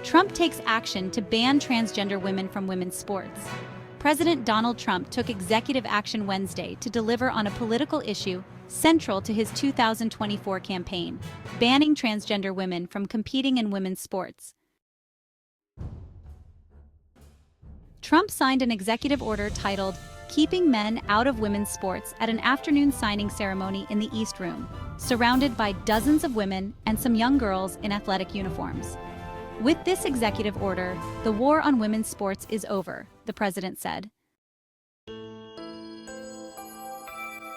Trump takes action to ban transgender women from women's sports. President Donald Trump took executive action Wednesday to deliver on a political issue central to his 2024 campaign, banning transgender women from competing in women's sports. Trump signed an executive order titled "Keeping Men Out of Women's Sports" at an afternoon signing ceremony in the East Room, surrounded by dozens of women and some young girls in athletic uniforms. With this executive order, the war on women's sports is over, the president said.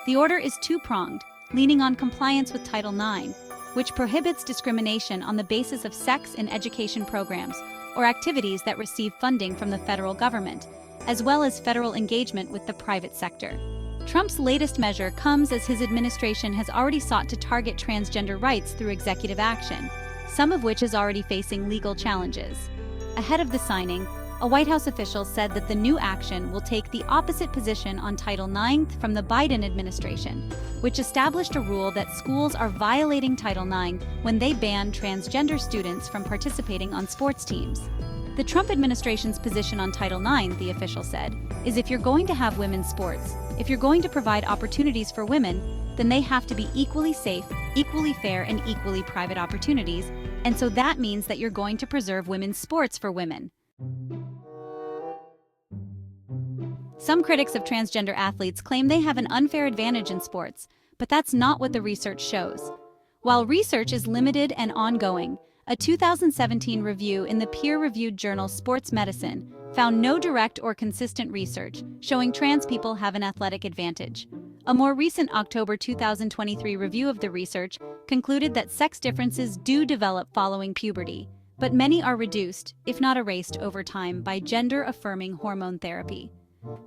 The order is two-pronged, leaning on compliance with Title IX, which prohibits discrimination on the basis of sex in education programs or activities that receive funding from the federal government, as well as federal engagement with the private sector. Trump's latest measure comes as his administration has already sought to target transgender rights through executive action, some of which is already facing legal challenges. Ahead of the signing, a White House official said that the new action will take the opposite position on Title IX from the Biden administration, which established a rule that schools are violating Title IX when they ban transgender students from participating on sports teams. The Trump administration's position on Title IX, the official said, is if you're going to have women's sports, if you're going to provide opportunities for women, then they have to be equally safe, equally fair, and equally private opportunities, and so that means that you're going to preserve women's sports for women. Some critics of transgender athletes claim they have an unfair advantage in sports, but that's not what the research shows. While research is limited and ongoing, a 2017 review in the peer-reviewed journal Sports Medicine found no direct or consistent research showing trans people have an athletic advantage. A more recent October 2023 review of the research concluded that sex differences do develop following puberty, but many are reduced, if not erased over time, by gender-affirming hormone therapy.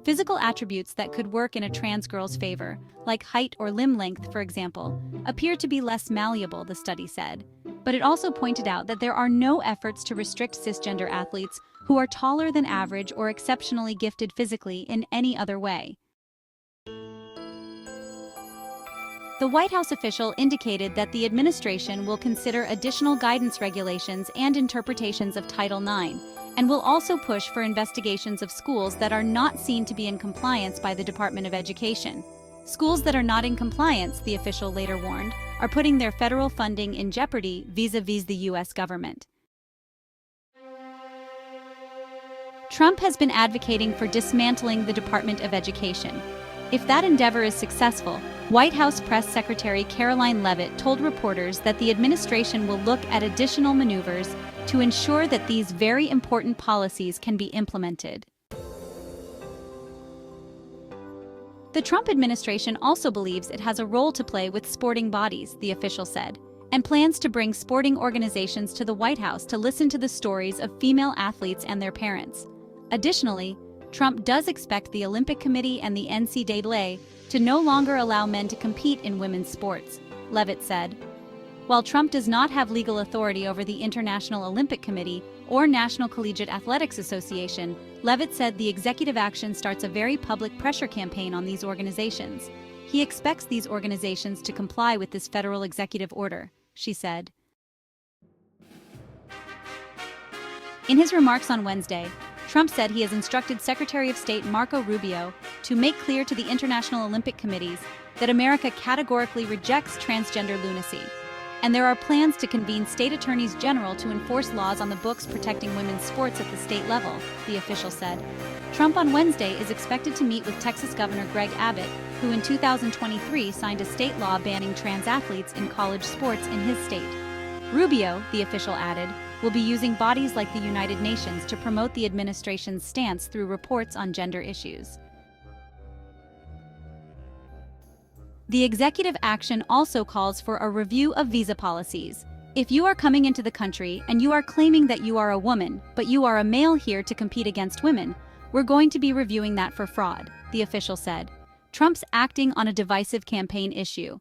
Physical attributes that could work in a trans girl's favor, like height or limb length, for example, appear to be less malleable, the study said. But it also pointed out that there are no efforts to restrict cisgender athletes who are taller than average or exceptionally gifted physically in any other way. The White House official indicated that the administration will consider additional guidance regulations and interpretations of Title IX, and will also push for investigations of schools that are not seen to be in compliance by the Department of Education. Schools that are not in compliance, the official later warned, are putting their federal funding in jeopardy vis-a-vis the U.S. government. Trump has been advocating for dismantling the Department of Education. If that endeavor is successful, White House Press Secretary Karoline Leavitt told reporters that the administration will look at additional maneuvers to ensure that these very important policies can be implemented. The Trump administration also believes it has a role to play with sporting bodies, the official said, and plans to bring sporting organizations to the White House to listen to the stories of female athletes and their parents. Additionally, Trump does expect the Olympic Committee and the NCAA to no longer allow men to compete in women's sports, Leavitt said. While Trump does not have legal authority over the International Olympic Committee or National Collegiate Athletics Association, Leavitt said the executive action starts a very public pressure campaign on these organizations. He expects these organizations to comply with this federal executive order, she said. In his remarks on Wednesday, Trump said he has instructed Secretary of State Marco Rubio to make clear to the International Olympic Committees that America categorically rejects transgender lunacy, and there are plans to convene state attorneys general to enforce laws on the books protecting women's sports at the state level, the official said. Trump on Wednesday is expected to meet with Texas Governor Greg Abbott, who in 2023 signed a state law banning trans athletes in college sports in his state. Rubio, the official added, will be using bodies like the United Nations to promote the administration's stance through reports on gender issues. The executive action also calls for a review of visa policies. If you are coming into the country and you are claiming that you are a woman, but you are a male here to compete against women, we're going to be reviewing that for fraud, the official said. Trump's acting on a divisive campaign issue.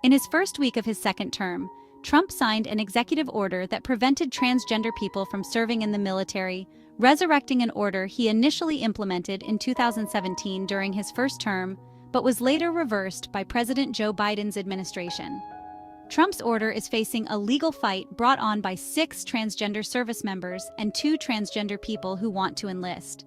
In his first week of his second term, Trump signed an executive order that prevented transgender people from serving in the military, resurrecting an order he initially implemented in 2017 during his first term, but was later reversed by President Joe Biden's administration. Trump's order is facing a legal fight brought on by 6 transgender service members and 2 transgender people who want to enlist.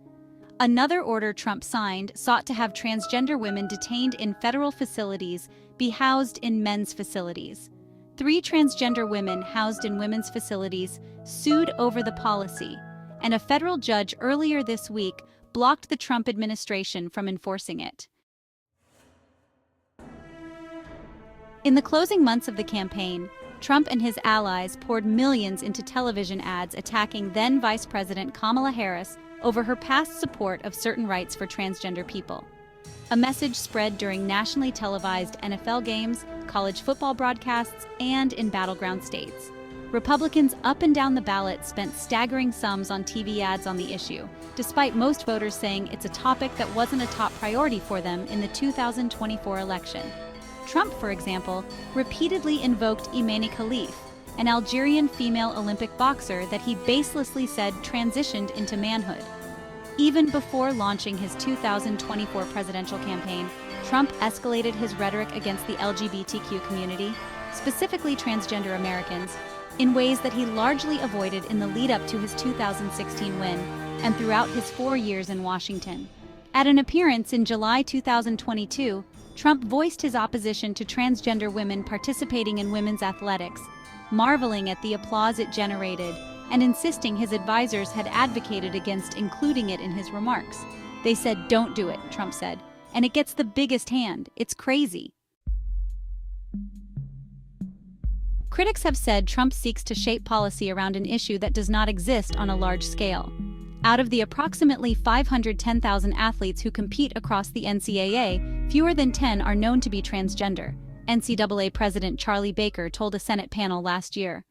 Another order Trump signed sought to have transgender women detained in federal facilities be housed in men's facilities. 3 transgender women housed in women's facilities sued over the policy, and a federal judge earlier this week blocked the Trump administration from enforcing it. In the closing months of the campaign, Trump and his allies poured millions into television ads attacking then Vice President Kamala Harris over her past support of certain rights for transgender people. A message spread during nationally televised NFL games, college football broadcasts, and in battleground states. Republicans up and down the ballot spent staggering sums on TV ads on the issue, despite most voters saying it's a topic that wasn't a top priority for them in the 2024 election. Trump, for example, repeatedly invoked Imani Khalif, an Algerian female Olympic boxer that he baselessly said transitioned into manhood. Even before launching his 2024 presidential campaign, Trump escalated his rhetoric against the LGBTQ community, specifically transgender Americans, in ways that he largely avoided in the lead-up to his 2016 win and throughout his 4 years in Washington. At an appearance in July 2022, Trump voiced his opposition to transgender women participating in women's athletics, marveling at the applause it generated and insisting his advisors had advocated against including it in his remarks. They said, "Don't do it," Trump said, "and it gets the biggest hand. It's crazy." Critics have said Trump seeks to shape policy around an issue that does not exist on a large scale. Out of the approximately 510,000 athletes who compete across the NCAA, fewer than 10 are known to be transgender, NCAA President Charlie Baker told a Senate panel last year.